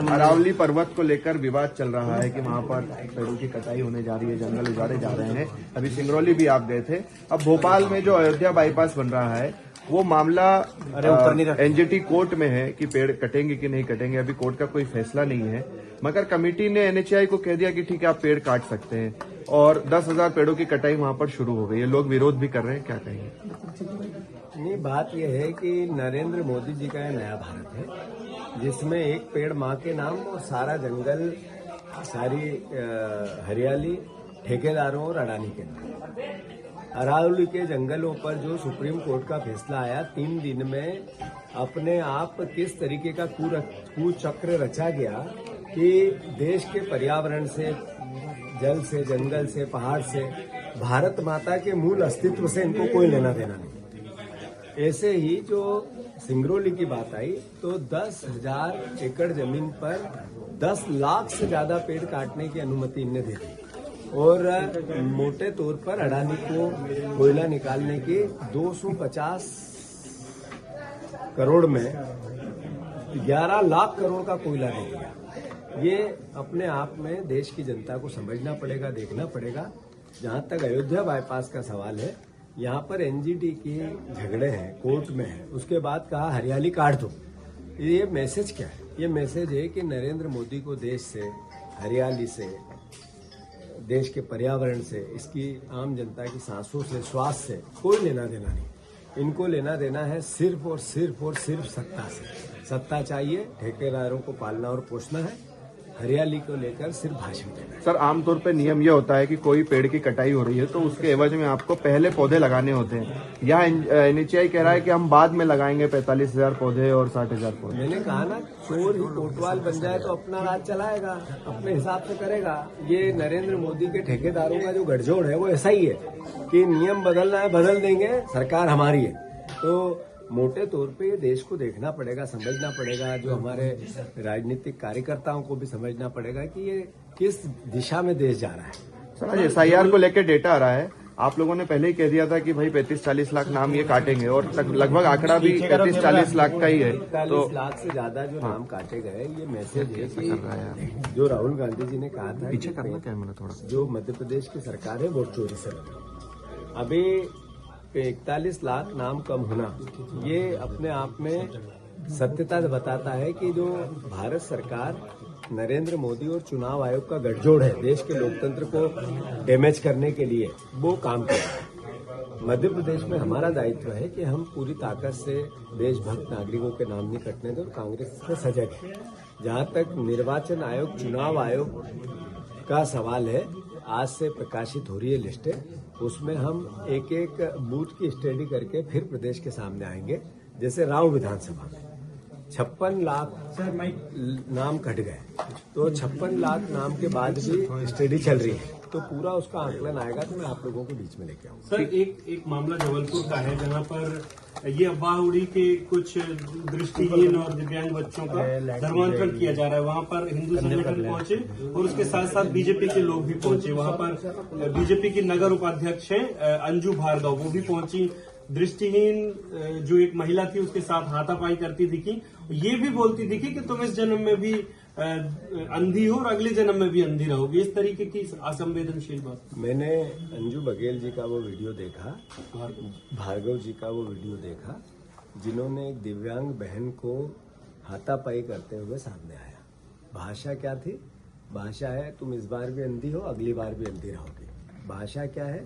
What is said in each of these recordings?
अरावली पर्वत को लेकर विवाद चल रहा है कि वहां पर पेड़ों की कटाई होने जा रही है, जंगल उजाड़े जा रहे हैं। अभी सिंगरौली भी आप गए थे। अब भोपाल में जो अयोध्या बाईपास बन रहा है वो मामला एनजीटी कोर्ट में है कि पेड़ कटेंगे कि नहीं कटेंगे। अभी कोर्ट का कोई फैसला नहीं है, मगर कमेटी ने एनएचएआई को कह दिया कि ठीक है आप पेड़ काट सकते हैं और 10,000 पेड़ों की कटाई वहां पर शुरू हो गई है। लोग विरोध भी कर रहे हैं, क्या कहेंगे? नहीं, बात यह है कि नरेंद्र मोदी जी का यह नया भारत है जिसमें एक पेड़ माँ के नाम और सारा जंगल, सारी हरियाली ठेकेदारों और अडानी के नाम। अरावली के जंगलों पर जो सुप्रीम कोर्ट का फैसला आया, 3 दिन में अपने आप किस तरीके का कुचक्र रचा गया कि देश के पर्यावरण से, जल से, जंगल से, पहाड़ से, भारत माता के मूल अस्तित्व से इनको कोई लेना देना नहीं। ऐसे ही जो सिंगरौली की बात आई तो 10,000 एकड़ जमीन पर 10 लाख से ज्यादा पेड़ काटने की अनुमति इन्हें दे दी और मोटे तौर पर अडानी को कोयला निकालने के 250 करोड़ में 11 लाख करोड़ का कोयला दे दिया। ये अपने आप में देश की जनता को समझना पड़ेगा, देखना पड़ेगा। जहां तक अयोध्या बाईपास का सवाल है, यहाँ पर एनजीटी के झगड़े हैं, कोर्ट में है, उसके बाद कहा हरियाली काट दो। ये मैसेज क्या है? ये मैसेज है कि नरेंद्र मोदी को देश से, हरियाली से, देश के पर्यावरण से, इसकी आम जनता की सांसों से, श्वास से कोई लेना देना नहीं। इनको लेना देना है सिर्फ और सिर्फ सत्ता से। सत्ता चाहिए, ठेकेदारों को पालना और पोषना है, हरियाली को लेकर सिर्फ भाषण देना है। सर, आमतौर पे नियम यह होता है कि कोई पेड़ की कटाई हो रही है तो उसके एवज में आपको पहले पौधे लगाने होते हैं। यहाँ एनएचएआई कह रहा है कि हम बाद में लगाएंगे 45,000 पौधे और 60,000 पौधे। मैंने कहा ना, चोर ही कोतवाल बन जाए तो अपना राज चलाएगा, अपने हिसाब से करेगा। ये नरेंद्र मोदी के ठेकेदारों का जो गठजोड़ है वो ऐसा ही है कि नियम बदलना है बदल देंगे, सरकार हमारी है। तो मोटे तौर पे ये देश को देखना पड़ेगा, समझना पड़ेगा, जो हमारे राजनीतिक कार्यकर्ताओं को भी समझना पड़ेगा कि ये किस दिशा में देश जा रहा है। सर, आज एसआईआर को लेकर डेटा आ रहा है। आप लोगों ने पहले ही कह दिया था कि भाई 35-40 लाख नाम ये काटेंगे और लगभग आंकड़ा भी 35-40 लाख का ही है। 40 लाख से ज्यादा जो नाम काटे गए, ये मैसेज है कि जो राहुल गांधी जी ने कहा था पीछे करना कैमरा थोड़ा, जो मध्य प्रदेश की सरकार है वोट चोरी से लड़ी। अभी 41 लाख नाम कम होना ये अपने आप में सत्यता बताता है कि जो भारत सरकार, नरेंद्र मोदी और चुनाव आयोग का गठजोड़ है, देश के लोकतंत्र को डैमेज करने के लिए वो काम कर रहा है। मध्य प्रदेश में हमारा दायित्व है कि हम पूरी ताकत से देशभक्त नागरिकों के नाम नहीं कटने दें और कांग्रेस से सजग है। जहां तक निर्वाचन आयोग, चुनाव आयोग का सवाल है, आज से प्रकाशित हो रही है लिस्टें, उसमें हम एक एक बूथ की स्टडी करके फिर प्रदेश के सामने आएंगे। जैसे राव विधानसभा में 56 लाख नाम कट गए, तो 56 लाख नाम के बाद भी स्टडी चल रही है, तो पूरा उसका आंकलन आएगा तो मैं आप लोगों को बीच में लेके आऊंगा। सर, एक मामला जबलपुर का है जहां पर ये अफवाह उड़ी के कुछ दृष्टिहीन और दिव्यांग बच्चों का धर्मांतरण किया जा रहा है। वहां पर हिंदू संगठन पहुंचे और उसके साथ साथ बीजेपी के लोग भी पहुंचे। वहां पर बीजेपी की नगर उपाध्यक्ष हैं अंजू भार्गव, वो भी पहुंची। दृष्टिहीन जो एक महिला थी उसके साथ हाथापाई करती दिखी। ये भी बोलती दिखी कि तुम इस जन्म में भी अंधी हो और अगले जन्म में भी अंधी रहोगी। इस तरीके की असंवेदनशील बात। मैंने अंजू बघेल जी का वो वीडियो देखा, भार्गव जी का वो वीडियो देखा, जिन्होंने एक दिव्यांग बहन को हाथापाई करते हुए सामने आया। भाषा क्या थी? भाषा है तुम इस बार भी अंधी हो, अगली बार भी अंधी रहोगी। भाषा क्या है?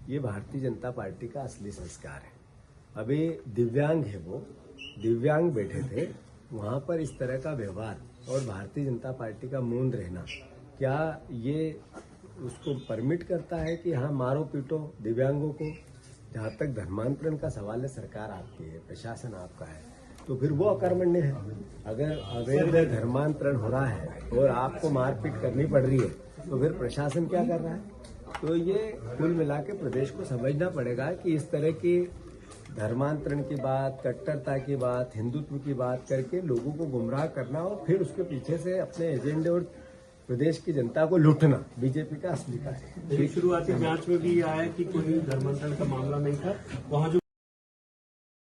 ये भारतीय जनता पार्टी का असली संस्कार है। अभी दिव्यांग है, वो दिव्यांग बैठे थे वहां पर, इस तरह का व्यवहार और भारतीय जनता पार्टी का मौन रहना, क्या ये उसको परमिट करता है कि हाँ मारो पीटो दिव्यांगों को? जहां तक धर्मांतरण का सवाल है, सरकार आपकी है, प्रशासन आपका है, तो फिर वो अकर्मण्य है। अगर अवैध धर्मांतरण हो रहा है और आपको मारपीट करनी पड़ रही है तो फिर प्रशासन क्या कर रहा है? तो ये कुल मिला के प्रदेश को समझना पड़ेगा कि इस तरह की धर्मांतरण की बात, कट्टरता की बात, हिंदुत्व की बात करके लोगों को गुमराह करना और फिर उसके पीछे से अपने एजेंडे और प्रदेश की जनता को लूटना बीजेपी का असली कार्य है। शुरुआती जांच में भी आया कि कोई धर्मांतरण का मामला नहीं था। वहां जो